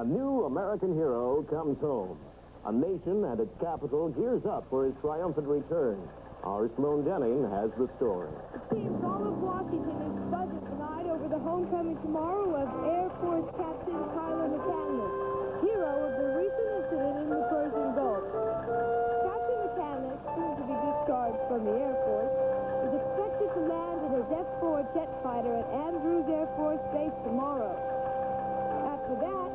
new American hero comes home. A nation and its capital gears up for his triumphant return. Our Sloan Denning has the story. Team all of Washington is buzzing tonight over the homecoming tomorrow of Air Force Captain Tyler McCandless, hero of the recent incident in the Persian Gulf. Captain McCandless, soon to be discharged from the Air Force, is expected to land in his F-4 jet fighter at Andrews Air Force Base tomorrow. After that,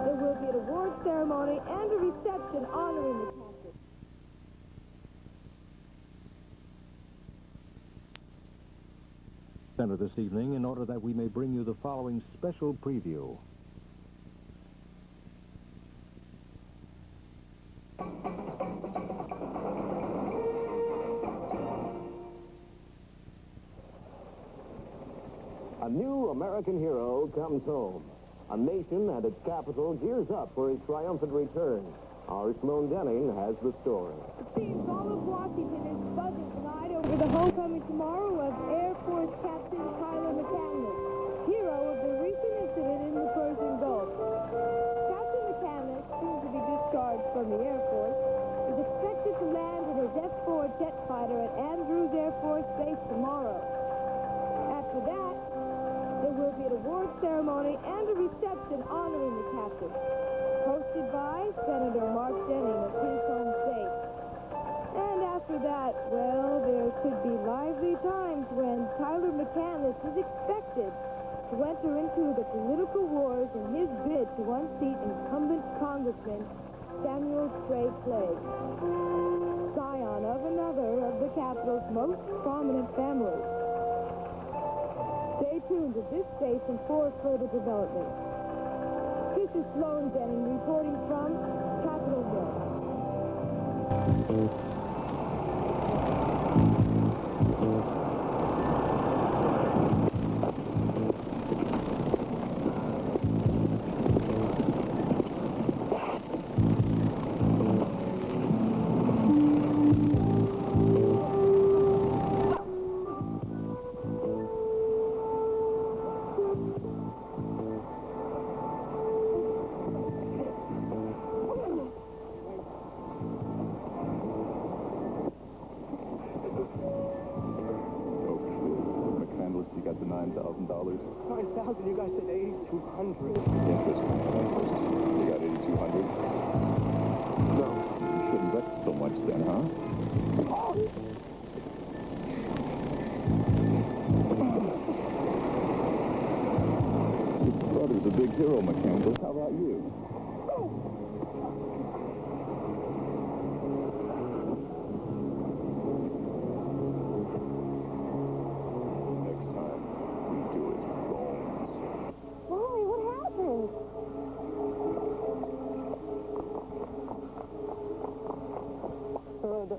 there will be an award ceremony and a reception honoring the captain. Center this evening in order that we may bring you the following special preview. A new American hero comes home. A nation and its capital gears up for his triumphant return. Our Sloan Denning has the story. It seems all of Washington is buzzing tonight over the homecoming tomorrow of Air Force Captain Tyler McCandless, hero of the recent incident in the Persian Gulf. Captain McCandless, soon to be discharged from the Air Force, is expected to land in his F-4 jet fighter at Andrews Air Force Base tomorrow. After that, there will be an award ceremony and a reception honoring the captain, hosted by Senator Mark Denning of his home state. And after that, well, there could be lively times when Tyler McCandless is expected to enter into the political wars in his bid to unseat incumbent Congressman Samuel Trey Clegg, scion of another of the capital's most prominent families. Stay tuned to this station for further developments. This is Sloan Denning reporting from Capitol Hill. Got the $9,000. 9,000? You guys said 8,200. Interest. You got 8,200? No. You shouldn't bet so much then, huh? Your brother's a big hero, McCandless. How about you?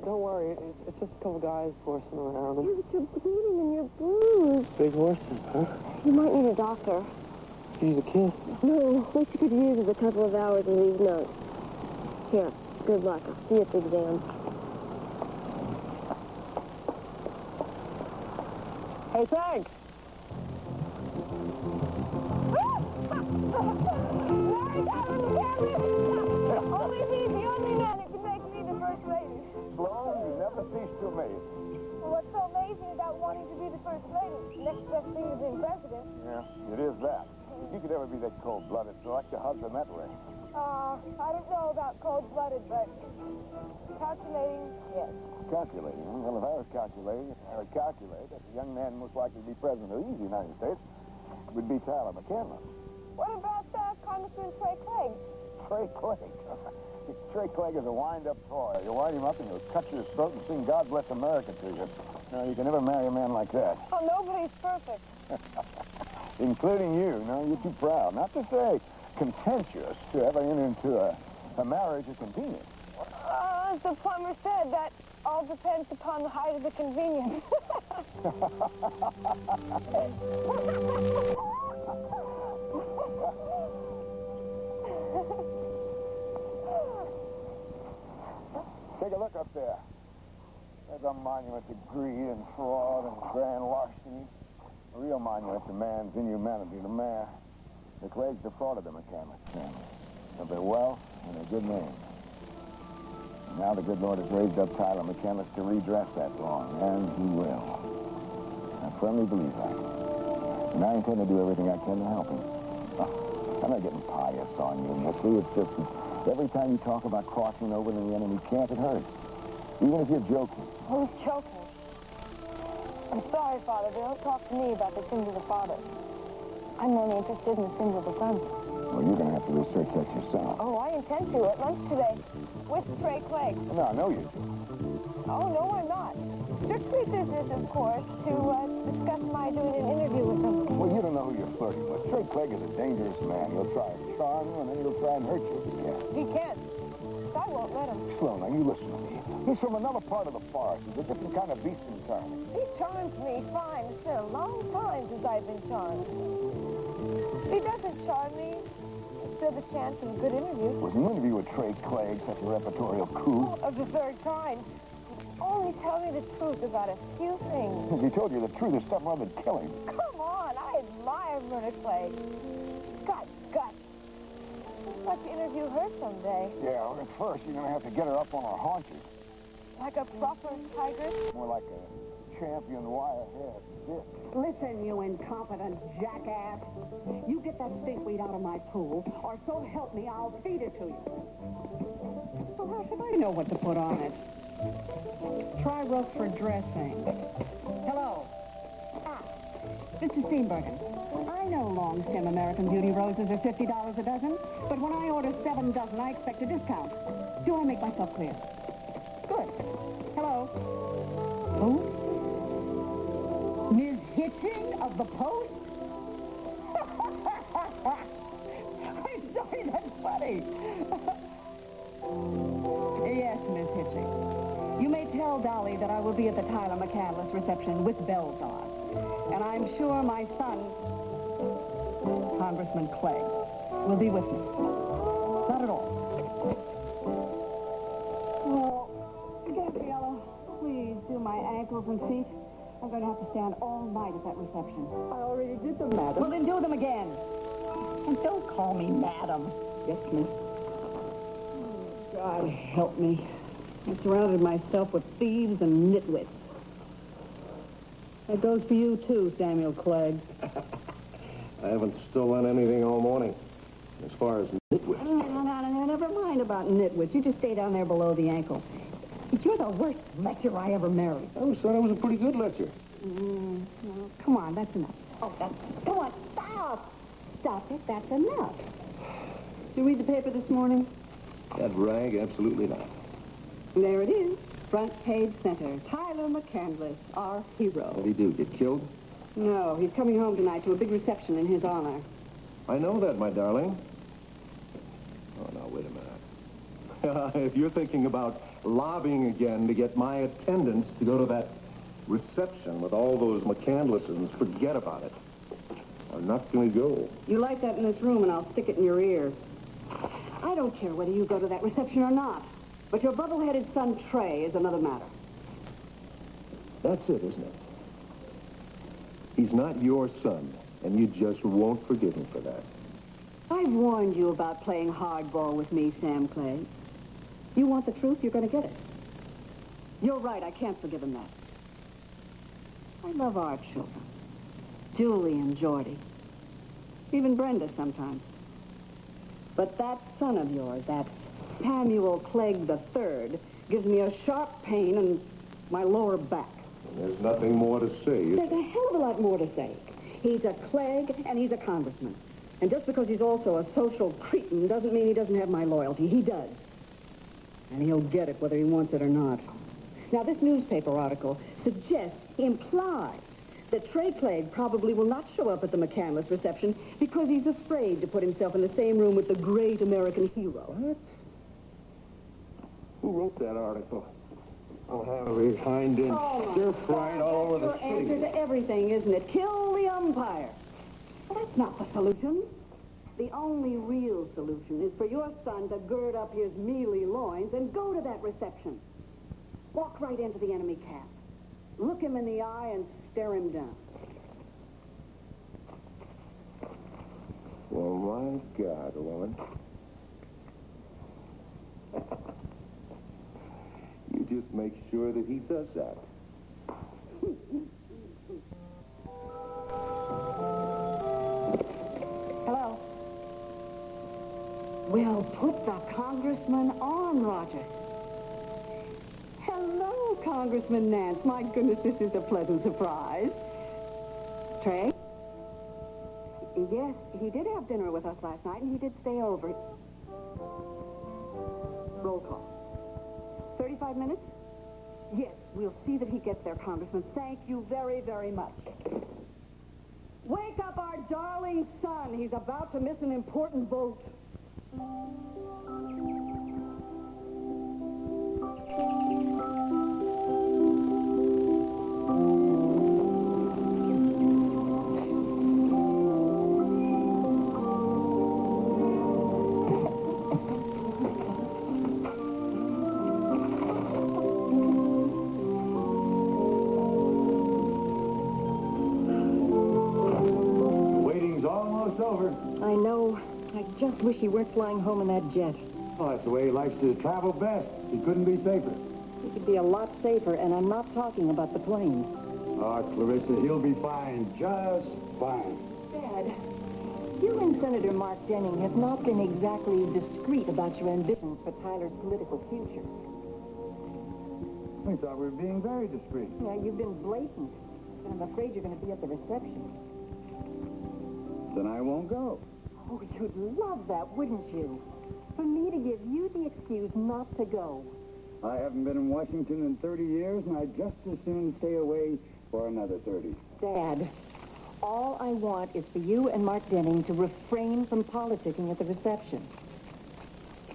Don't worry, it's just a couple guys horsing around. Yeah, but you're bleeding and you're bruised. Big horses, huh? You might need a doctor. Use a kiss. No, what you could use is a couple of hours of these notes. Here, good luck. I'll see you at the exam. Hey, thanks! Only he's the only man who can make me the first lady. Sloan, you never cease to amaze. Well, what's so amazing about wanting to be the first lady? Next best thing to being president. Yeah, it is that. If you could ever be that cold-blooded, select your husband that way. I don't know about cold-blooded, but calculating, yes. Calculating? Well, if I was calculating, I would calculate that the young man most likely to be president of the United States would be Tyler McCandless. What about Congressman Trey Clegg? Trey Clegg? Trey Clegg is a wind-up toy. You wind him up and he'll cut your throat and sing God Bless America to you. No, you can never marry a man like that. Oh, nobody's perfect. Including you. No, you're too proud. Not to say contentious to ever enter into a marriage of convenience. As the plumber said, that all depends upon the height of the convenience. Take a look up there. There's a monument to greed and fraud and grand larceny. A real monument to man's inhumanity, the man. The Cleggs defrauded the McCandless family of their wealth and their good name. And now the good Lord has raised up Tyler McCandless to redress that wrong, and he will. I firmly believe that. And I intend to do everything I can to help him. I'm not getting pious on you, Missy. It's just that every time you talk about crossing over to the enemy camp, it hurts. Even if you're joking. Who's joking? I'm sorry, Father, but don't talk to me about the sins of the fathers. I'm only interested in the sins of the sons. Well, you're going to have to research that yourself. Oh, I intend to at lunch today with Trey Clegg. No, I know you do. Oh, no, I'm not. Strictly business, of course, to discuss my doing an interview with him. Well, you don't know who you're flirting with. Trey Clegg is a dangerous man. He'll try and charm you, and then he'll try and hurt you if he can. He can't. I won't let him. Sloan, now you listen to me. He's from another part of the forest. He's a different kind of beast entirely. He charms me fine. It's been a long time since I've been charmed. If he doesn't charm me, there's still the chance of a good interview. Was an interview with Trey Clegg such a repertorial coup? Of the third kind. Only tell me the truth about a few things. If he told you the truth, there's something other than killing. Come on, I admire Myrna Clegg. Got guts. I'd like to interview her someday. Yeah, well, at first you're going to have to get her up on her haunches. Like a proper tigress. More like a champion wire-haired bitch. Listen, you incompetent jackass. You get that stinkweed out of my pool, or so help me, I'll feed it to you. Well, how should I know what to put on it? Try Roquefort dressing. Hello. Mr. Steenbergen. I know long-stem American Beauty roses are $50 a dozen, but when I order 7 dozen, I expect a discount. Do I make myself clear? Good. Hello. Who? Ms. Hitching of the Post? I'm sorry, that's funny. Yes, Miss Hitching. You may tell Dolly that I will be at the Tyler McCandless reception with bells on. And I'm sure my son, Congressman Clegg, will be with me. Not at all. Oh, Gabriella, please do my ankles and feet. I'm going to have to stand all night at that reception. I already did them, madam. Well, then do them again. And don't call me madam. Yes, miss. God help me. I've surrounded myself with thieves and nitwits. That goes for you, too, Samuel Clegg. I haven't stolen anything all morning. As far as nitwits. No, never mind about nitwits. You just stay down there below the ankle. You're the worst lecher I ever married. I always thought I was a pretty good lecturer. No, come on, that's enough. Oh, come on, stop! Stop it, that's enough. Did you read the paper this morning? That rag, absolutely not. There it is. Front page center. Tyler McCandless, our hero. What did he do, get killed? No, he's coming home tonight to a big reception in his honor. I know that, my darling. Oh, now, wait a minute. If you're thinking about lobbying again to get my attendance to go to that reception with all those McCandlesses, forget about it. I'm not going to go. You light that in this room and I'll stick it in your ear. I don't care whether you go to that reception or not. But your bubble-headed son, Trey, is another matter. That's it, isn't it? He's not your son, and you just won't forgive him for that. I've warned you about playing hardball with me, Sam Clegg. You want the truth, you're going to get it. You're right, I can't forgive him that. I love our children. Julie and Geordie. Even Brenda sometimes. But that son of yours, that Samuel Clegg III, gives me a sharp pain in my lower back. There's nothing more to say. There's a hell of a lot more to say. He's a Clegg, and he's a congressman. And just because he's also a social cretin doesn't mean he doesn't have my loyalty. He does. And he'll get it whether he wants it or not. Now, this newspaper article suggests, implies, that Trey Clegg probably will not show up at the McCandless reception because he's afraid to put himself in the same room with the great American hero. What? Who wrote that article? I'll have every hind-end stir-fried all over the That's your answer city. to everything, isn't it? Kill the umpire. Well, that's not the solution. The only real solution is for your son to gird up his mealy loins and go to that reception. Walk right into the enemy camp. Look him in the eye and stare him down. Well, my God, woman. You just make sure that he does that. Hello. Well, put the congressman on, Roger. Hello, Congressman Nance. My goodness, this is a pleasant surprise. Trey? Yes, he did have dinner with us last night, and he did stay over. Roll call. 35 minutes? Yes, we'll see that he gets there, Congressman. Thank you very, very much. Wake up our darling son. He's about to miss an important vote. Waiting's almost over. I know. I just wish he weren't flying home in that jet. Well, that's the way he likes to travel best. He couldn't be safer. He could be a lot safer, and I'm not talking about the plane. Oh, Clarissa, he'll be fine. Just fine. Dad, you and Senator Mark Denning have not been exactly discreet about your ambitions for Tyler's political future. We thought we were being very discreet. Yeah, you've been blatant, and I'm afraid you're going to be at the reception. Then I won't go. Oh, you'd love that, wouldn't you? For me to give you the excuse not to go. I haven't been in Washington in 30 years, and I'd just as soon stay away for another 30. Dad, all I want is for you and Mark Denning to refrain from politicking at the reception.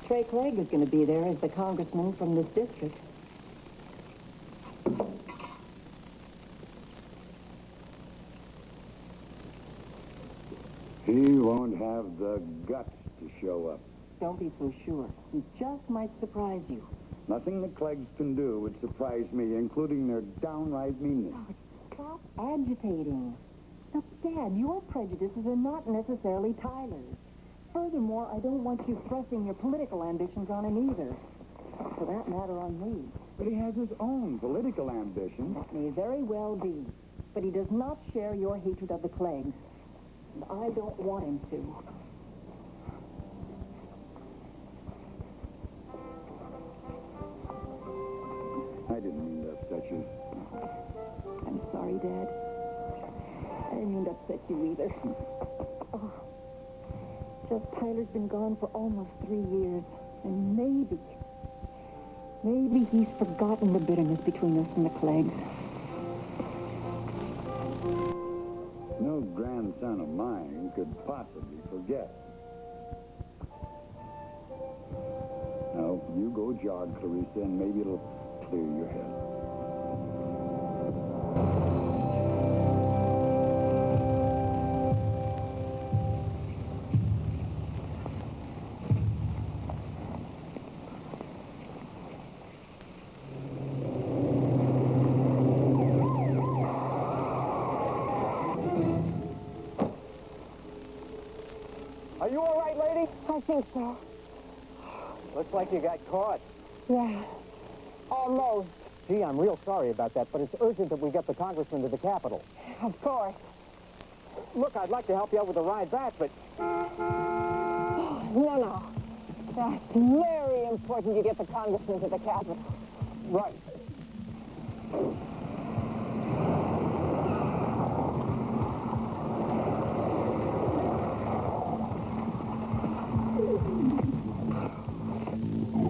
Trey Clegg is going to be there as the congressman from this district. He won't have the guts to show up. Don't be so sure. He just might surprise you. Nothing the Cleggs can do would surprise me, including their downright meanness. Stop agitating. Now, Dad, your prejudices are not necessarily Tyler's. Furthermore, I don't want you thrusting your political ambitions on him either. For that matter, on me. But he has his own political ambitions. That may very well be. But he does not share your hatred of the Cleggs. And I don't want him to. I didn't mean to upset you. I'm sorry, Dad. I didn't mean to upset you either. Oh, just Tyler's been gone for almost 3 years. And maybe he's forgotten the bitterness between us and the Cleggs. No grandson of mine could possibly forget. Now, you go jog, Clarissa, and maybe it'll clear your head. Are you all right, lady? I think so. Looks like you got caught. Yeah. Almost. Gee, I'm real sorry about that, but it's urgent that we get the congressman to the Capitol. Of course. Look, I'd like to help you out with a ride back, but... No. That's very important you get the congressman to the Capitol. Right.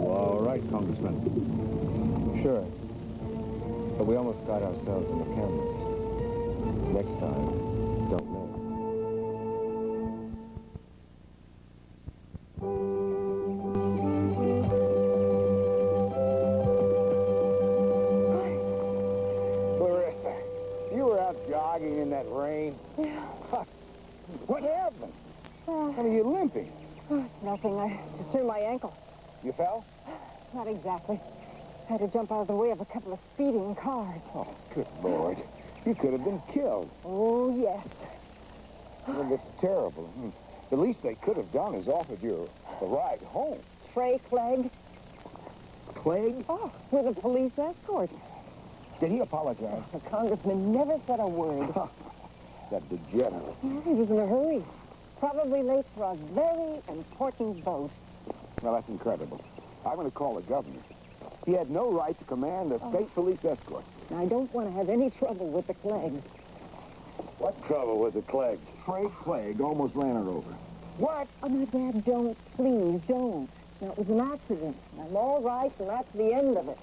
All right, Congressman. Sure. But we almost got ourselves in the cameras. Next time, don't know. Clarissa, you were out jogging in that rain. Yeah. What happened? What are you limping? Nothing. I just turned my ankle. You fell? Not exactly. Had to jump out of the way of a couple of speeding cars. Oh, good Lord. You could have been killed. Oh, yes. Well, that's terrible. The least they could have done is offered you a ride home. Trey Clegg? Clegg? Oh, with a police escort. Did he apologize? The congressman never said a word. That degenerate. Yeah, he was in a hurry. Probably late for a very important vote. Well, that's incredible. I'm going to call the governor. He had no right to command a state police escort. I don't want to have any trouble with the Cleggs. What trouble with the Cleggs? Trey Clegg almost ran her over. What? Oh, my Dad, don't. Please, don't. Now, it was an accident. I'm all right, and that's the end of it.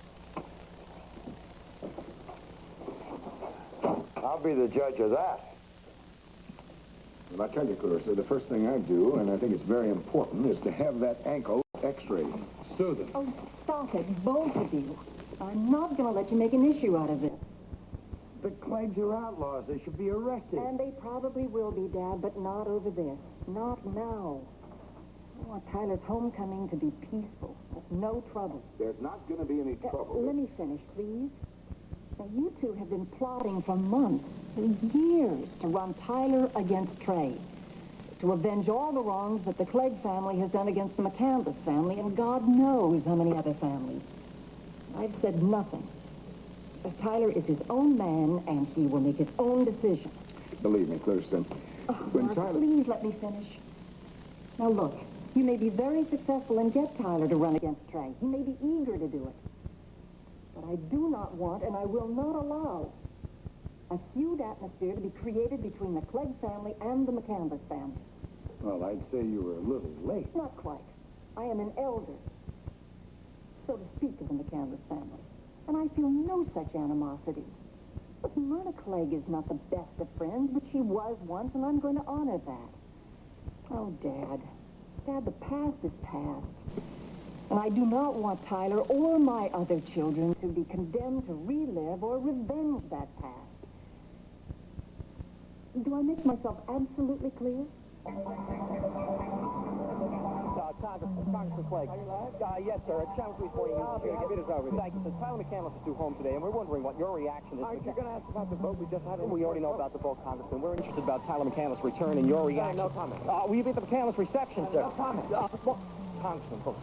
I'll be the judge of that. Well, I tell you, Clarissa, the first thing I do, and I think it's very important, is to have that ankle x-rayed. Susan. Oh, stop it, both of you. I'm not going to let you make an issue out of this. The Cleggs are outlaws. They should be arrested. And they probably will be, Dad, but not over this. Not now. I want Tyler's homecoming to be peaceful, with no trouble. There's not going to be any trouble. Let me finish, please. Now, you two have been plotting for months, for years, to run Tyler against Trey, to avenge all the wrongs that the Clegg family has done against the McCandless family, and God knows how many other families. I've said nothing. As Tyler is his own man, and he will make his own decision. Believe me, Clarissa. When Mark, Tyler... please let me finish. Now, look, you may be very successful and get Tyler to run against Trey. He may be eager to do it. But I do not want, and I will not allow, a feud atmosphere to be created between the Clegg family and the McCandless family. Well, I'd say you were a little late. Not quite. I am an elder, so to speak, of the McCandless family. And I feel no such animosity. But Myrna Clegg is not the best of friends, but she was once, and I'm going to honor that. Oh, Dad. Dad, the past is past. And I do not want Tyler or my other children to be condemned to relive or revenge that past. Do I make myself absolutely clear? Congressman Clegg. Yes, sir. Channel 3's morning news here. Get us over there. Thank you, sir. Tyler McCandless is due home today, and we're wondering what your reaction is. Aren't you going to ask about the vote we just had? We already know about the vote, Congressman. We're interested about Tyler McCandless' return and your reaction. No comment. Will you be at the McCandless reception, sir? No comment. Congressman, look,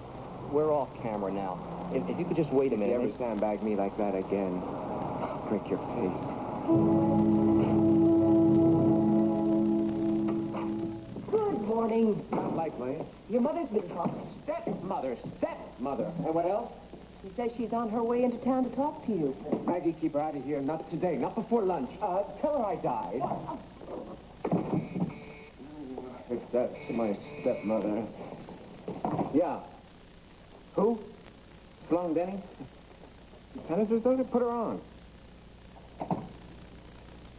we're off camera now. If you could just wait a minute. If you ever sandbag me like that again, I'll break your face. Good morning. Not likely. Your mother's been talking. Stepmother. And what else? She says she's on her way into town to talk to you. Maggie, keep her out of here. Not today. Not before lunch. Tell her I died. If that's my stepmother. Yeah. Who? Sloan Denny? Senator's daughter? Put her on.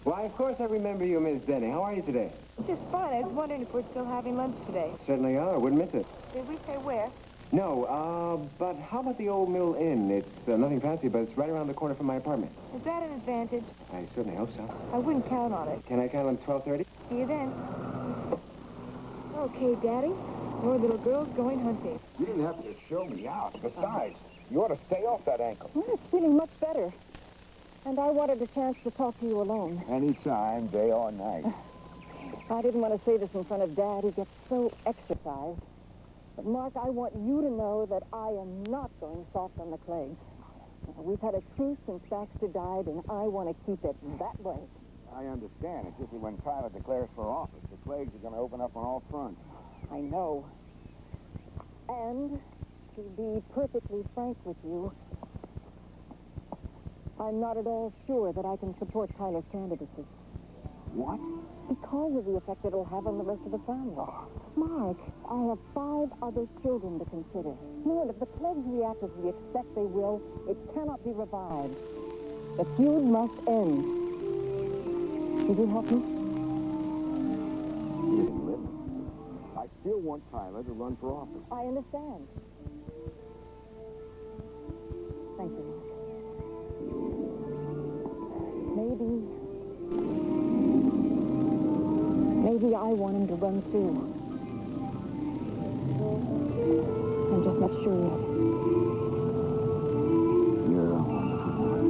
Why, of course I remember you, Miss Denny. How are you today? Just fine. I was wondering if we're still having lunch today. Certainly are. Wouldn't miss it. Did we say where? No, but how about the Old Mill Inn? It's nothing fancy, but it's right around the corner from my apartment. Is that an advantage? I certainly hope so. I wouldn't count on it. Can I count on 12:30? See you then. Okay, Daddy. Your little girl's going hunting. You didn't have to show me out. Besides, you ought to stay off that ankle. Well, it's feeling much better. And I wanted a chance to talk to you alone. Anytime, day or night. I didn't want to say this in front of Dad. He gets so exercised. But, Mark, I want you to know that I am not going soft on the Cleggs. We've had a truce since Baxter died, and I want to keep it that way. I understand. It's just that when Tyler declares for office, the Cleggs are going to open up on all fronts. I know. And, to be perfectly frank with you, I'm not at all sure that I can support Tyler's candidacy. What? Because of the effect it'll have on the rest of the family. Mark, I have 5 other children to consider. No, if the Cleggs react as we expect they will, it cannot be revived. The feud must end. Will you help me? You didn't live. I still want Tyler to run for office. I understand. Thank you, Mark. Maybe I want him to run too. I'm just not sure yet. You're a wonderful woman.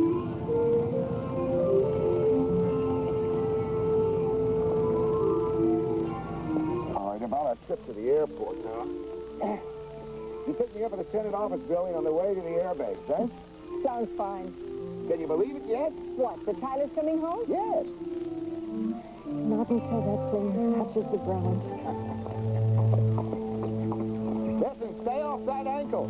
All right, about a You picked me up at the Senate office building on the way to the airbase, huh? Sounds fine. Can you believe it yet? What, the Tyler's coming home? Yes. Not until that thing touches the ground. Listen, stay off that ankle.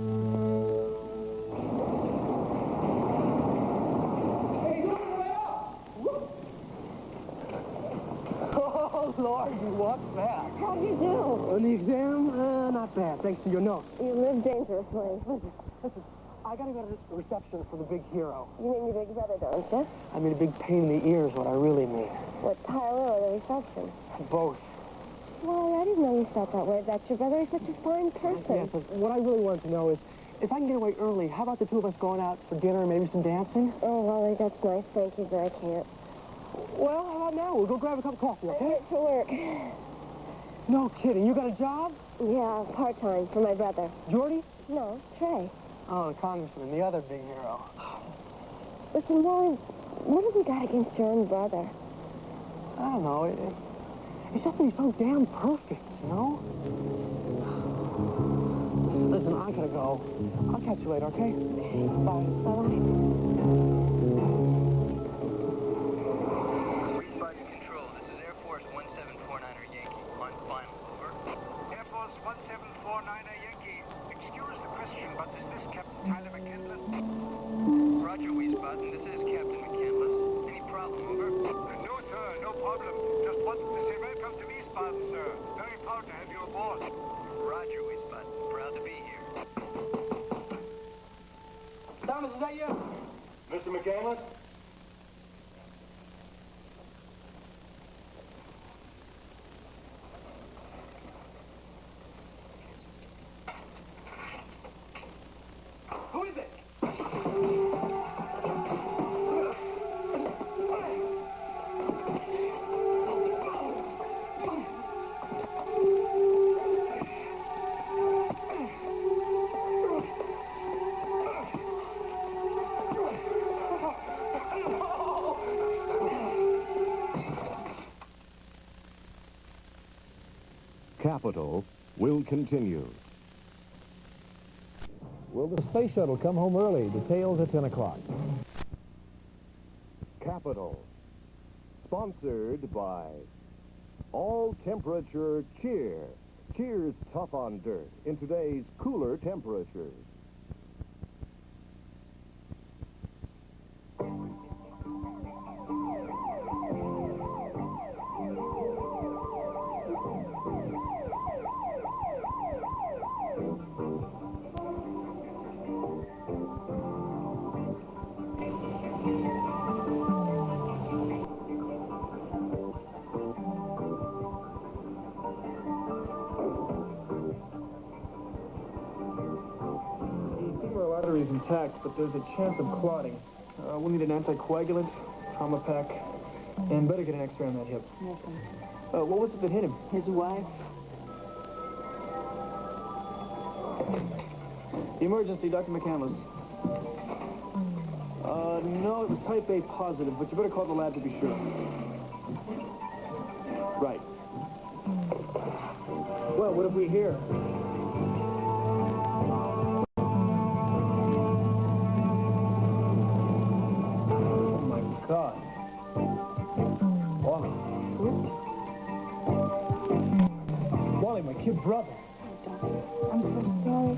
Oh, Lord, what's that? How'd you do? On the exam? Not bad, thanks to your note. You live dangerously. Listen, I gotta go to the reception for the big hero. You mean your big brother, don't you? I mean a big pain in the ear is what I really mean. What, Tyler or the reception? Both. Well, I didn't know you felt that way about your brother. He's such a fine person. Yeah, but what I really wanted to know is, if I can get away early, how about the two of us going out for dinner and maybe some dancing? Oh, Wally, that's nice. Thank you, but I can't. Well, how about now? We'll go grab a cup of coffee, I okay? get to work. No kidding. You got a job? Yeah, part-time for my brother. Jordy? No, Trey. Oh, the congressman, the other big hero. Listen, Wally, what have you got against your own brother? I don't know. It's just that he's so damn perfect, you know? Listen, I gotta go. I'll catch you later, okay? Bye. Bye-bye. Flight control, this is Air Force 1749er Yankee. On final, over. Air Force 1749er Yankee. Excuse the question, but is this Captain Tyler McCandless? Roger, Wiesbaden, this is Captain McCandless. Any problem, over? No, sir, no problem. Just wanted to say welcome to Wiesbaden, sir. Very proud to have you aboard. Roger, Wiesbaden. Proud to be here. Thomas, is that you? Mr. McCandless? Who is it? Capital will continue. Will the space shuttle come home early? Details at 10 o'clock. Capital, sponsored by All Temperature Cheer. Cheer's tough on dirt in today's cooler temperatures. Artery's intact, but there's a chance of clotting. We'll need an anticoagulant, trauma pack, and better get an X-ray on that hip. Okay. What was it that hit him? His wife? Emergency, Dr. McCandless. No, it was type A positive, but you better call the lab to be sure. Right. Well, what have we here? God. Wally. Wally, my kid brother. I'm so sorry.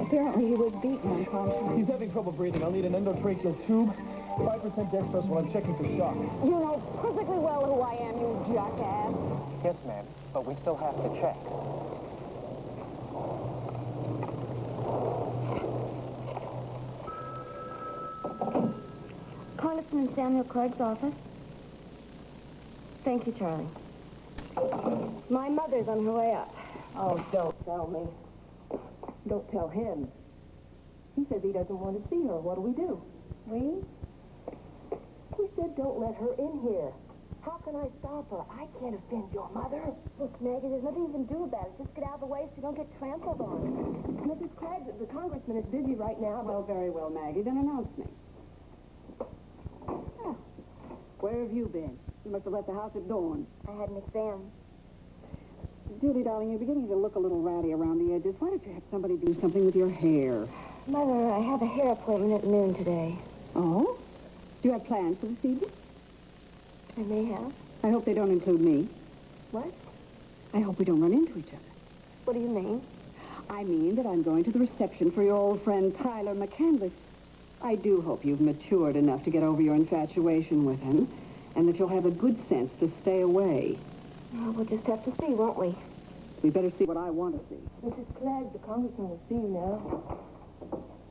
Apparently he was beaten unconscious. He's having trouble breathing. I'll need an endotracheal tube, 5% dextrose while I'm checking for shock. You know perfectly well who I am, you jackass. Yes, ma'am, but we still have to check. Congressman Samuel Craig's office. Thank you, Charlie. My mother's on her way up. Oh, don't tell me. Don't tell him. He says he doesn't want to see her. What do we do? We? He said don't let her in here. How can I stop her? I can't offend your mother. Look, Maggie, there's nothing you can do about it. Just get out of the way so you don't get trampled on. Mrs. Craig, the congressman is busy right now. Well, very well, Maggie. Then announce me. Oh. Where have you been? You must have left the house at dawn. I had an exam. Julie, darling, you're beginning to look a little ratty around the edges. Why don't you have somebody do something with your hair? Mother, I have a hair appointment at noon today. Oh? Do you have plans for this evening? I may have. I hope they don't include me. What? I hope we don't run into each other. What do you mean? I mean that I'm going to the reception for your old friend Tyler McCandless. I do hope you've matured enough to get over your infatuation with him, and that you'll have a good sense to stay away. Well, we'll just have to see, won't we? We better see what I want to see. Mrs. Clegg, the congressman will see you now.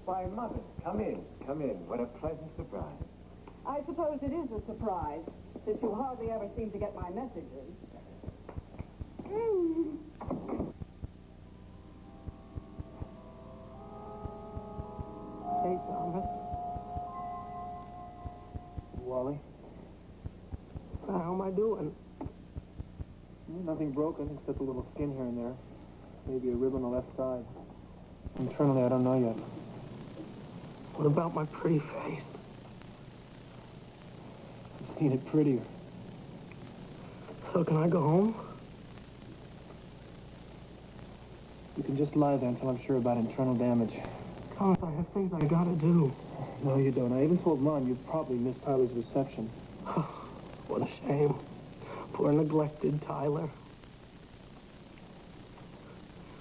Why, Mother, come in, come in. What a pleasant surprise. I suppose it is a surprise, since you hardly ever seem to get my messages. Hey, Thomas. Wally? How am I doing? Nothing broken except a little skin here and there. Maybe a rib on the left side. Internally, I don't know yet. What about my pretty face? I've seen it prettier. So can I go home? You can just lie there until I'm sure about internal damage. Thomas, I have things I gotta do. No, you don't. I even told Mom you probably missed Tyler's reception. What a shame. Poor neglected Tyler.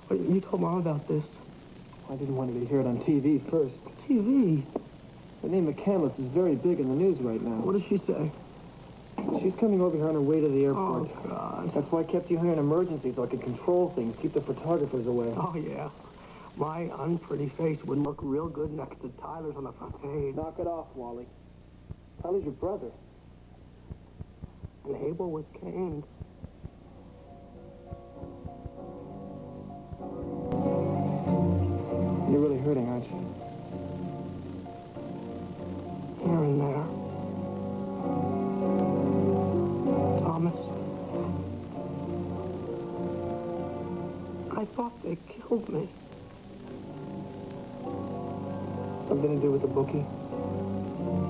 Wait, you told Mom about this? I didn't want her to hear it on TV first. TV? The name McCandless is very big in the news right now. What does she say? She's coming over here on her way to the airport. Oh, God. That's why I kept you here in emergency, so I could control things, keep the photographers away. Oh, yeah. My unpretty face would look real good next to Tyler's on the front page. Knock it off, Wally. Tyler's your brother. And Abel was caned. You're really hurting, aren't you? Here and there. Thomas. I thought they killed me. Something to do with the bookie?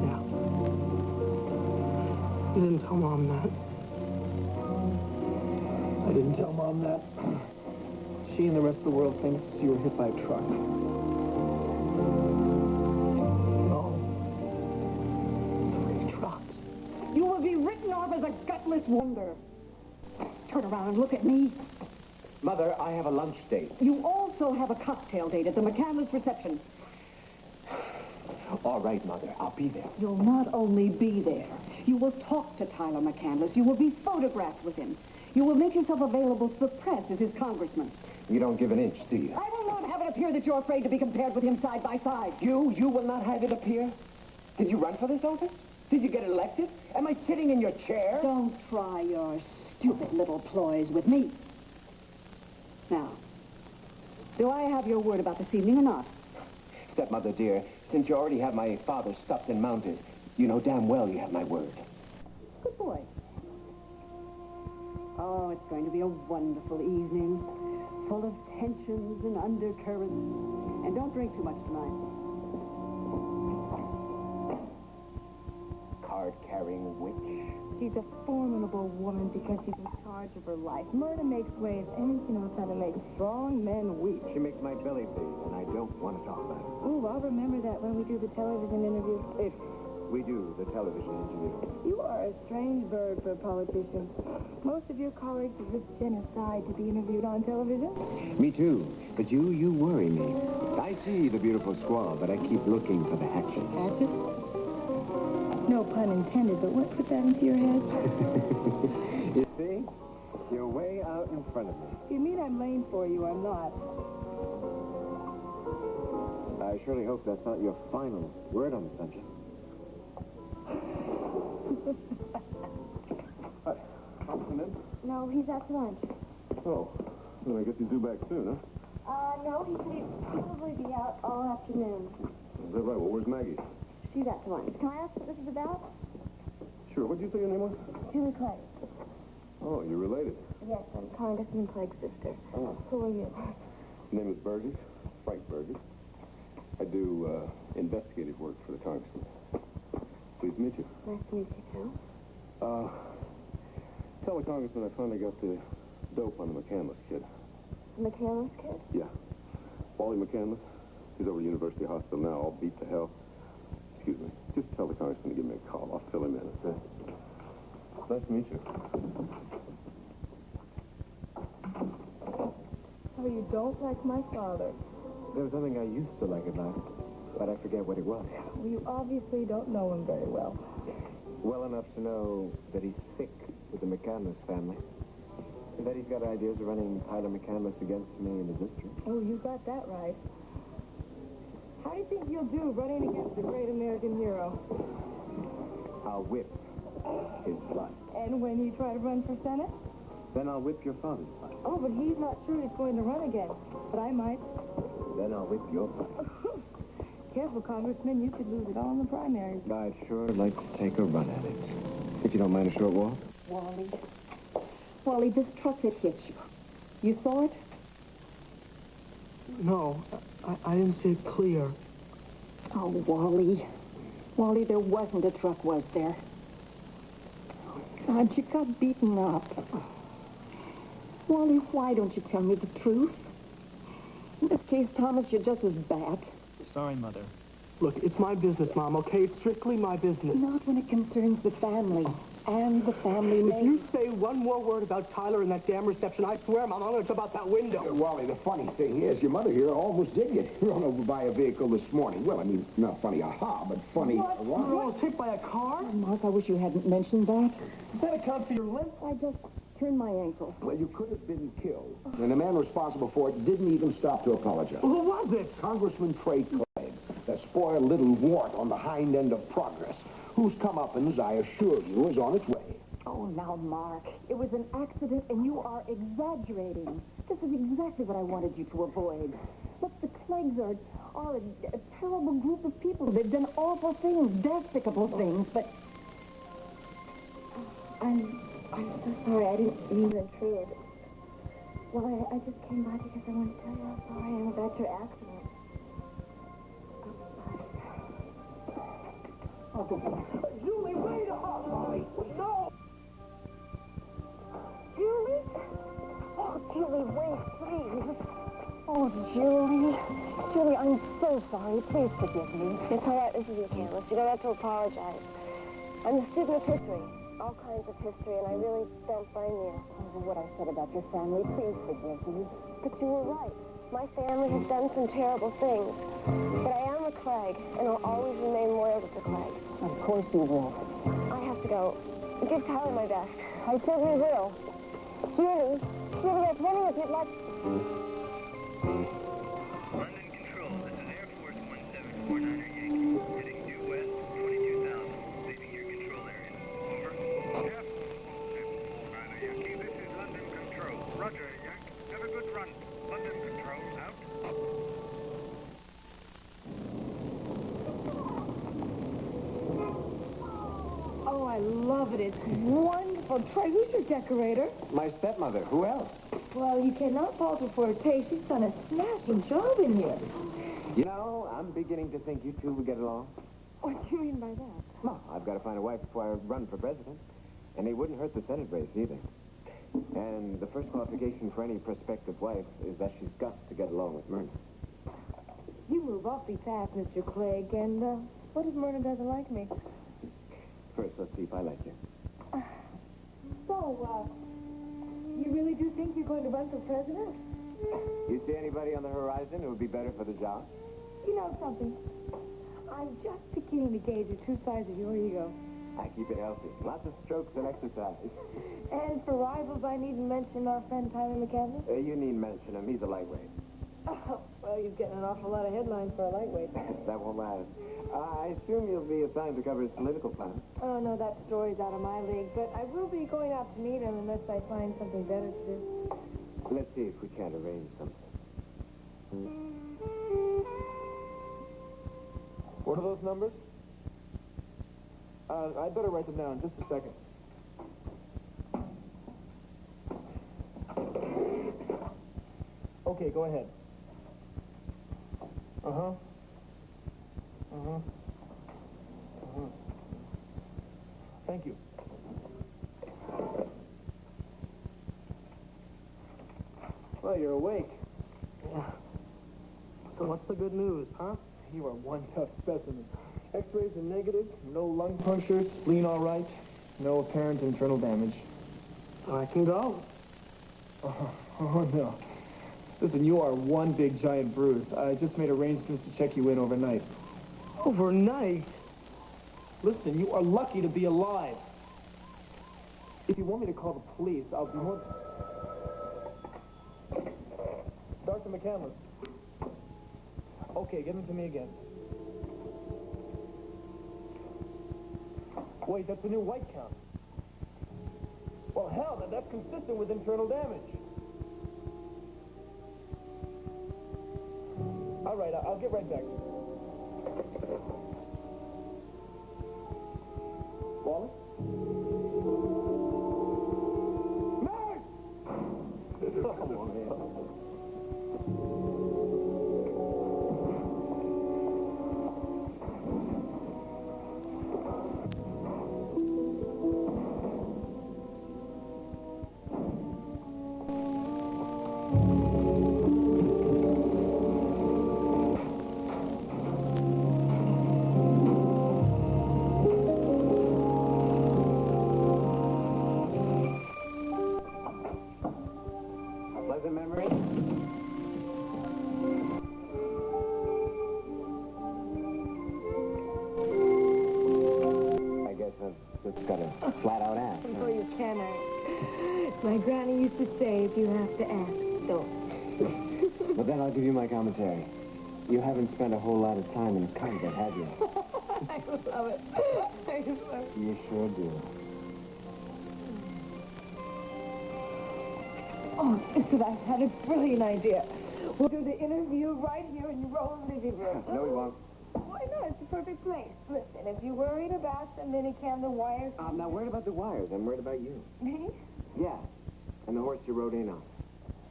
Yeah. You didn't tell Mom that. I didn't tell Mom that. She and the rest of the world thinks you were hit by a truck. No. 3 trucks. You will be written off as a gutless wonder. Turn around and look at me. Mother, I have a lunch date. You also have a cocktail date at the McCandless reception. All right, Mother, I'll be there. You'll not only be there, you will talk to Tyler McCandless. You will be photographed with him. You will make yourself available to the press as his congressman. You don't give an inch, do you? I will not have it appear that you're afraid to be compared with him side by side. You will not have it appear? Did you run for this office? Did you get elected? Am I sitting in your chair? Don't try your stupid little ploys with me. Now, do I have your word about this evening or not? Stepmother, dear, since you already have my father stuffed and mounted, you know damn well you have my word. Good boy. Oh, it's going to be a wonderful evening, full of tensions and undercurrents. And don't drink too much tonight. Card-carrying witch. She's a formidable woman because she's in charge of her life. Murder makes waves, and she knows how to make strong men weak. She makes my belly bleed, and I don't want to talk about it. Ooh, I'll remember that when we do the television interview. If we do the television interview. You are a strange bird for a politician. Most of your colleagues have risked genocide to be interviewed on television. Me too. But you worry me. I see the beautiful squaw, but I keep looking for the hatchet. Hatchet? No pun intended, but what put that into your head? You see? You're way out in front of me. You mean I'm lame for you? I'm not. I surely hope that's not your final word on the subject. Hi. I'll come in. No, he's at lunch. Oh. Well, I guess he's due back soon, huh? No, he said he'd probably be out all afternoon. Is that right? Well, where's Maggie? She's at lunch. Can I ask what this is about? Sure. What did you say your name was? Julie Clegg. Oh, you're related. Yes, I'm Congressman Clegg's sister. Oh. Who are you? Name is Burgess. Frank Burgess. I do investigative work for the Congressman. Pleased to meet you. Nice to meet you, too. Tell the Congressman I finally got the dope on the McCandless kid. McCandless kid? Yeah. Wally McCandless. He's over at University Hospital now, all beat to hell. Excuse me. Just tell the congressman to give me a call. I'll fill him in, okay? Nice to meet you. Oh, you don't like my father. There was something I used to like about him, but I forget what it was. Well, you obviously don't know him very well. Well enough to know that he's sick with the McCandless family. And that he's got ideas of running Tyler McCandless against me in the district. Oh, you got that right. How do you think you'll do running against the great American hero? I'll whip his butt. And when you try to run for Senate? Then I'll whip your father's butt. Oh, but he's not sure he's going to run again. But I might. Then I'll whip your butt. Careful, Congressman. You could lose it all in the primaries. I'd sure like to take a run at it. If you don't mind a short walk. Wally, this truck that hit you. You saw it? No, I didn't see it clear. Oh, Wally. Wally, there wasn't a truck, was there? God, you got beaten up. Wally, why don't you tell me the truth? In this case, Thomas, you're just as bad. Sorry, Mother. Look, it's my business, Mom, okay? It's strictly my business. Not when it concerns the family. And the family name. If you say one more word about Tyler and that damn reception, I swear, Mom, I'm going to jump out that window. Wally, the funny thing is, your mother here almost did get run over by a vehicle this morning. Well, I mean, not funny, aha, but funny. What? You were almost hit by a car? Mark, I wish you hadn't mentioned that. Does that account for your limp? I just turned my ankle. Well, you could have been killed. And the man responsible for it didn't even stop to apologize. Well, who was it? Congressman Trey Clegg, that spoiled little wart on the hind end of progress, whose comeuppance, I assure you, is on its way. Oh, now, Mark, it was an accident, and you are exaggerating. This is exactly what I wanted you to avoid. Look, the Cleggs are a terrible group of people. They've done awful things, despicable things, but... I'm so sorry. I didn't mean to intrude. Well, I just came by because I wanted to tell you how sorry I am about your accident. Oh, Julie, wait up! Molly, no! Julie? Oh, Julie, wait, please. Oh, Julie. Julie, I'm so sorry. Please forgive me. It's all right, Mrs. McCandless. You don't have to apologize. I'm a student of history, all kinds of history, and I really don't blame you. Over what I said about your family, please forgive me. But you were right. My family has done some terrible things. But I am a Clegg, and I'll always remain loyal to the Cleggs. Of course you will. I have to go. Give Tyler my best. I certainly will. Julie, I was wondering if you'd like... London Control, this is Air Force 1749er Yankee, heading due west, 22,000, leaving your control area. Over. Yes, 1749er Yankee, this is London Control. Roger, Yankee. Have a good run. London Control, out. Oh, I love it. It's wonderful. Trey, who's your decorator? My stepmother. Who else? Well, you cannot falter for her taste. She's done a smashing job in here. You know, I'm beginning to think you two will get along. What do you mean by that? Well, I've got to find a wife before I run for president. And he wouldn't hurt the Senate race either. And the first qualification for any prospective wife is that she's got to get along with Myrna. You move awfully fast, Mr. Clegg, and what if Myrna doesn't like me? First, let's see if I like you. So, you really do think you're going to run for president? You see anybody on the horizon who would be better for the job? You know something? I'm just beginning to gauge the two sides of your ego. I keep it healthy. Lots of strokes and exercise. And for rivals, I needn't mention our friend Tyler McCandless? You needn't mention him. He's a lightweight. Oh, well, he's getting an awful lot of headlines for a lightweight. That won't last. I assume you'll be assigned to cover his political plans. Oh, no, that story's out of my league, but I will be going out to meet him unless I find something better to do. Let's see if we can't arrange something. What are those numbers? I'd better write them down. Just a second. Okay, go ahead. Uh-huh. Uh-huh. Uh-huh. Thank you. Oh, you're awake. Yeah. So what's the good news, huh? You are one tough specimen. X-rays are negative, no lung punctures, spleen all right, no apparent internal damage. So I can go. Oh, no. Listen, you are one big giant bruise. I just made arrangements to check you in overnight. Overnight? Listen, you are lucky to be alive. If you want me to call the police, I'll be more... Dr. McCandless. Okay, give him to me again. Wait, that's a new white count. Well, hell, that's consistent with internal damage. All right, I'll get right back to you. Wallace? Mary! Oh, man. Pleasant memory? I guess I've just got a flat-out ass. Oh, you can act. My granny used to say, if you have to ask, don't. But then I'll give you my commentary. You haven't spent a whole lot of time in a convent, have you? I love it. I love it. You sure do. Oh, listen, I had a brilliant idea. We'll do the interview right here in your own living room. No, we won't. Why not? It's the perfect place. Listen, if you're worried about the minicam, the wires... I'm not worried about the wires. I'm worried about you. Me? Yeah. And the horse you rode in on.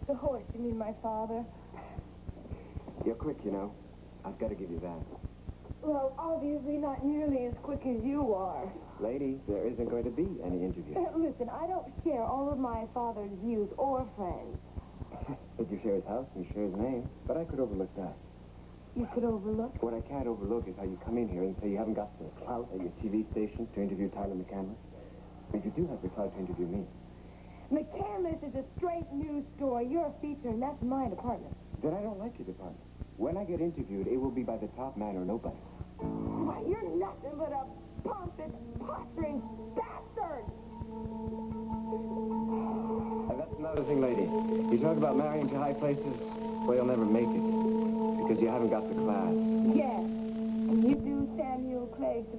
The horse, you mean my father? You're quick, you know. I've got to give you that. Well, obviously not nearly as quick as you are. Lady, there isn't going to be any interview. Listen, I don't share all of my father's views or friends. But you share his house and you share his name. But I could overlook that. You could overlook? What I can't overlook is how you come in here and say you haven't got the clout at your TV station to interview Tyler McCandless. But you do have the clout to interview me. McCandless is a straight news story. You're a feature, and that's my department. Then I don't like your department. When I get interviewed, it will be by the top man or nobody. Why, you're nothing but a pompous, posturing bastard! And that's another thing, lady. You talk about marrying to high places, well, you'll never make it. Because you haven't got the class. Yes, and you do Samuel Clegg the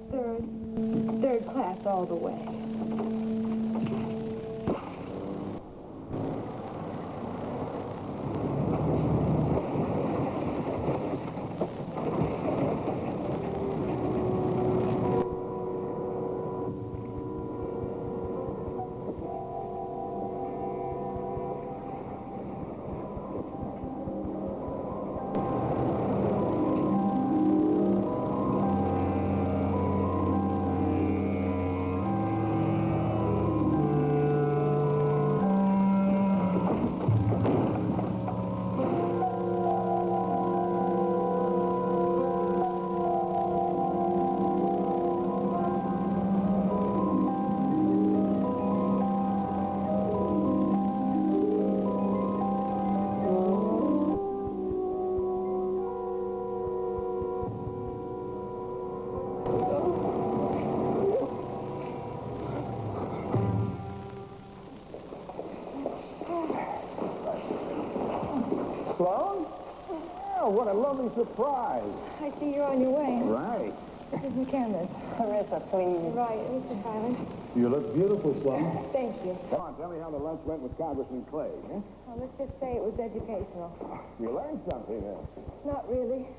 third class all the way. Sloan? Oh, what a lovely surprise. I see you're on your way. Right. This is McCandless. Carissa, please. Right, Mr. Tyler. You look beautiful, Sloan. Thank you. Come on, tell me how the lunch went with Congressman Clay, eh? Well, let's just say it was educational. You learned something, huh? Not really.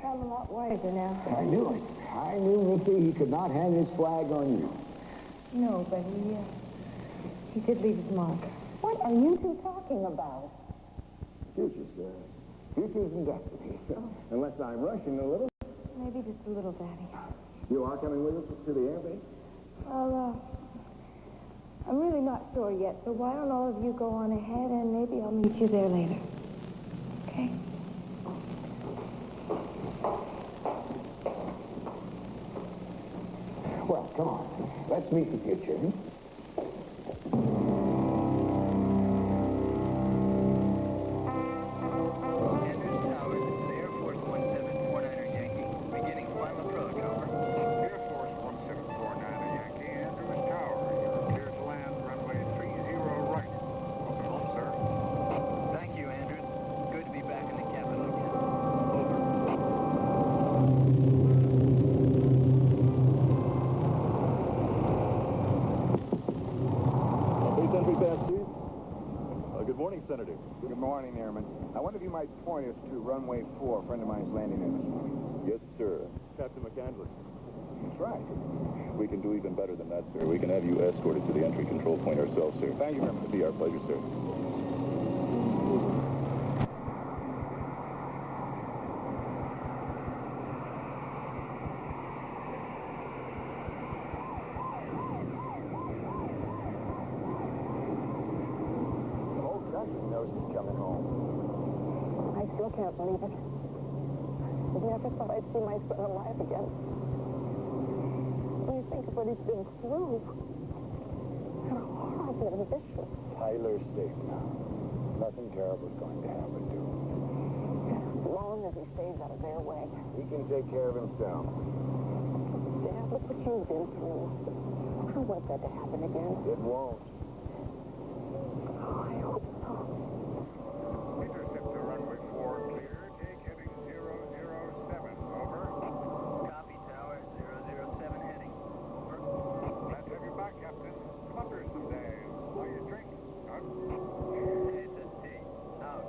I'm a lot wiser now. I knew it. I knew, Missy, he could not hang his flag on you. No, but he did leave his mark. What are you two talking about? Futures and destiny. Unless I'm rushing a little. Maybe just a little, Daddy. You are coming with us to the air base? Well, I'm really not sure yet, so why don't all of you go on ahead and maybe I'll meet you there later. Okay? Well, come on. Let's meet the future. Andrews Towers, this is Air Force 1749er Yankee. Beginning final approach, over. Air Force 1749er Yankee, Andrews Tower. You're clear to land, runway 30 right. Welcome home, sir. Thank you, Andrews. Good to be back in the capital again. Entry pass, please. Good morning, Senator. Good morning, Airman. I wonder if you might point us to runway 4. A friend of mine's landing in this morning. Yes, sir. Captain McCandless. That's right. We can do even better than that, sir. We can have you escorted to the entry control point ourselves, sir. Thank you very much. It'd be our pleasure, sir. Coming home. I still can't believe it. I never thought I'd see my son alive again. When you think of what he's been through, and how horrible and vicious. Tyler's safe now. Nothing terrible's going to happen to him. As long as he stays out of their way. He can take care of himself. Dad, look what you've been through. I don't want that to happen again. It won't. Oh, I hope so. Interceptor runway 4 clear. Take heading 007. Over. Copy, Tower. 007 heading. Over. Glad to have you back, Captain. Come up here someday. Buy you a drink. Out. It's a T. Out.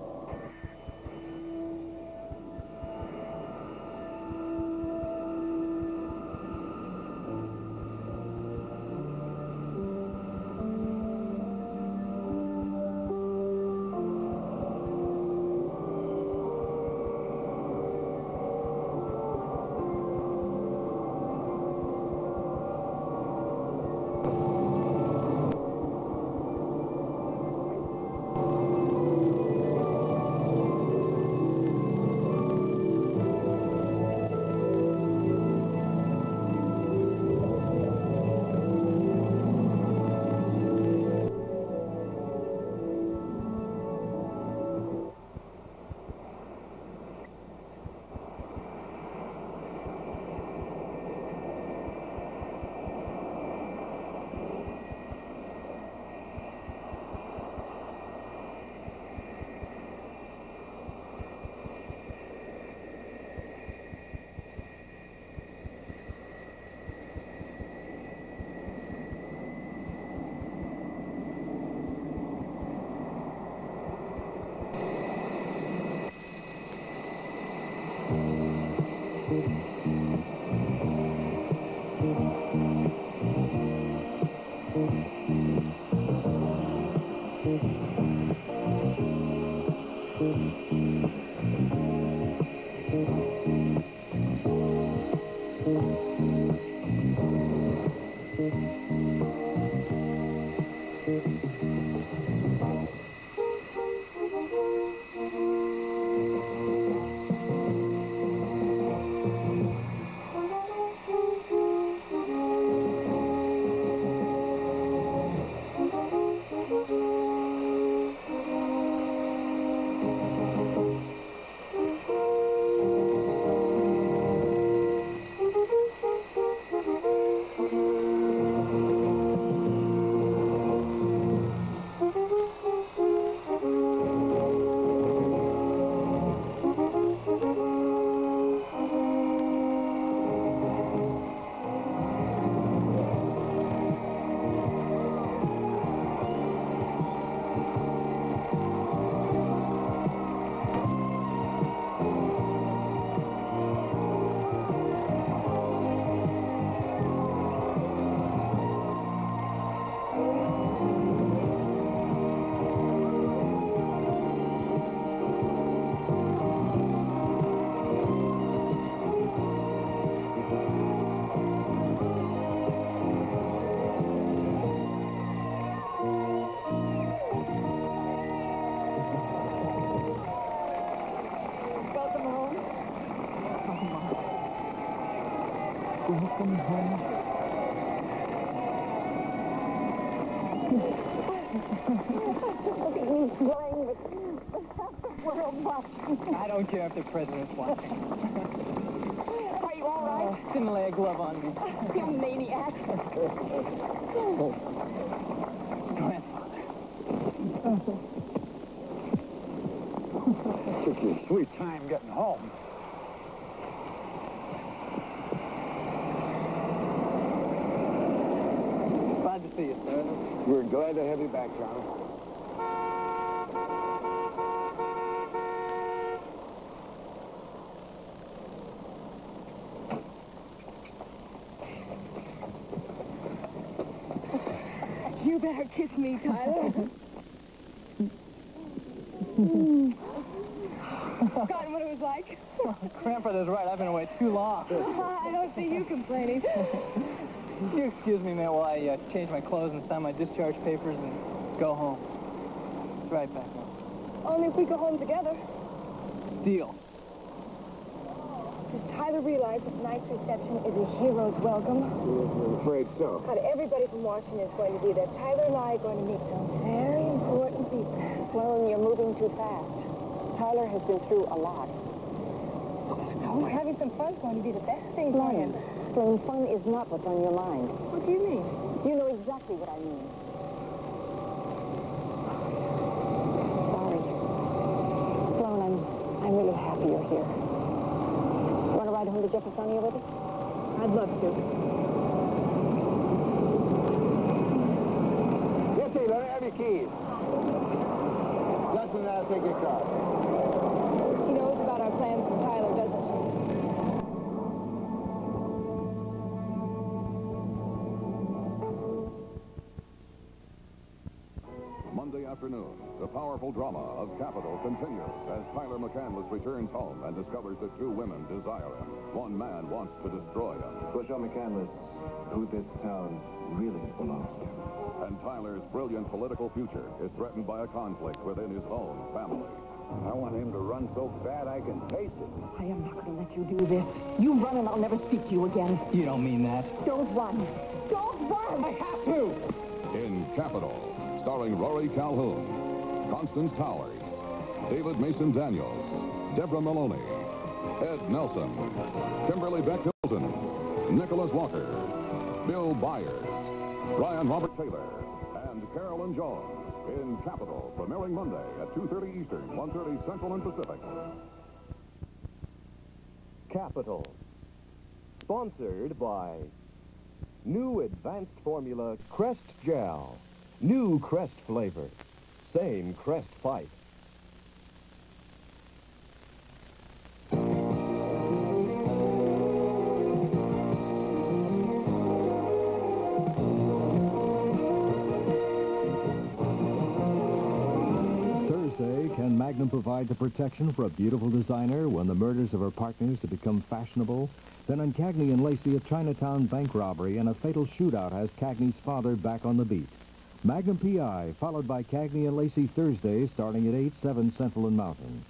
Welcome home. He's playing, but half the world watching. I don't care if the president's watching. Are you all right? Didn't lay a glove on me. You maniac. Took you a sweet time getting home. Glad to see you, sir. We're glad to have you back, John. You better kiss me, Tyler. Forgotten what it was like? Grandfather's right. I've been away too long. I don't see you complaining. You excuse me, man, while I change my clothes and sign my discharge papers and go home. Right back, man. Only if we go home together. Deal. Does Tyler realize that tonight's reception is a hero's welcome? I'm afraid so. God, everybody from Washington is going to be there. Tyler and I are going to meet some very important people. Sloan, you're moving too fast. Tyler has been through a lot. Oh, having some fun's going to be the best thing for him. Sloan, fun is not what's on your mind. What do you mean? You know exactly what I mean. Sorry. Sloan, I'm really happy you're here. Want to ride home to Jeffersonia with us? I'd love to. Yes, let me have your keys. Justin and I'll take your car. She knows about our plans for Tyler, doesn't she? Monday afternoon, the powerful drama of Capital continues as Tyler McCandless returns home and discovers that two women desire him. One man wants to destroy him. Go show McCandless who this town really belongs to. And Tyler's brilliant political future is threatened by a conflict within his own family. I want him to run so bad I can taste it. I am not going to let you do this. You run and I'll never speak to you again. You don't mean that. Don't run. Don't run! I have to! In Capital, starring Rory Calhoun, Constance Towers, David Mason Daniels, Deborah Maloney, Ed Nelson, Kimberly Beck Hilton, Nicholas Walker, Bill Byers, Brian Robert Taylor, and Carolyn Jones in Capital, premiering Monday at 2:30 Eastern, 1:30 Central and Pacific. Capital. Sponsored by New Advanced Formula Crest Gel. New Crest flavor. Same Crest fight. Can Magnum provide the protection for a beautiful designer when the murders of her partners have become fashionable? Then on Cagney and Lacey, a Chinatown bank robbery and a fatal shootout has Cagney's father back on the beat. Magnum P.I., followed by Cagney and Lacey Thursday, starting at 8, 7 Central and Mountain.